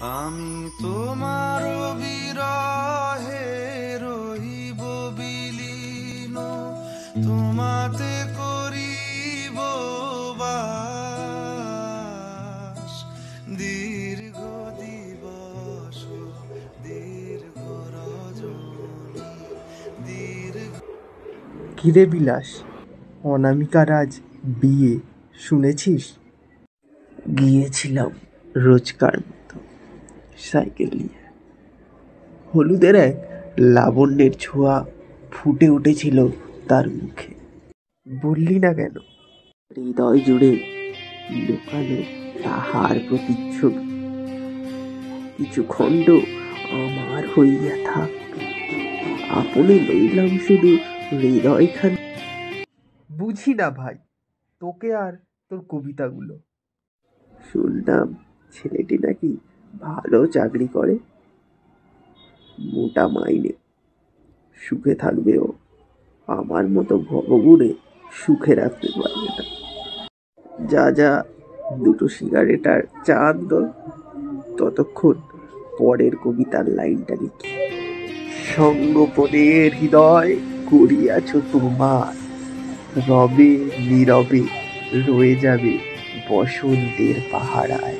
আমি তোমার বিরহে রহিব বিলীন, তোমাতে করিব বাস। দীর্ঘ দিবস দীর্ঘ রজনী দীর্ঘ। কিরে বিলাস, অনামিকার আজ বিয়ে, শুনেছিস? গিয়েছিলাম রোজকার মতো সাইকেল নিয়ে। হলুদের এক লাবণ্যের ছোঁয়া ফুটে উঠেছিল তার মুখে। বললি না কেন? হৃদয় জুড়ে লুকানো তাহার প্রতিচ্ছবি কিছু খণ্ড আমার হইয়া থাক, আপনি লইলাম শুধু হৃদয়খানি। বুঝি না ভাই তোকে আর তোর কবিতাগুলো। শুনলাম ছেলেটি নাকি ভালো চাকরি করে, মোটা মাইনে, সুখে থাকবে ও। আমার মতো ভবগুড়ে সুখে রাখতে পারবে না। যা যা, দুটো সিগারেট আর চা আনতো। ততক্ষণ পরের কবিতার লাইনটা লিখি। সঙ্গোপনের হৃদয় করিয়াছ তোমার, রবে নীরবে রয়ে যাবে বসন্তের পাহারায়।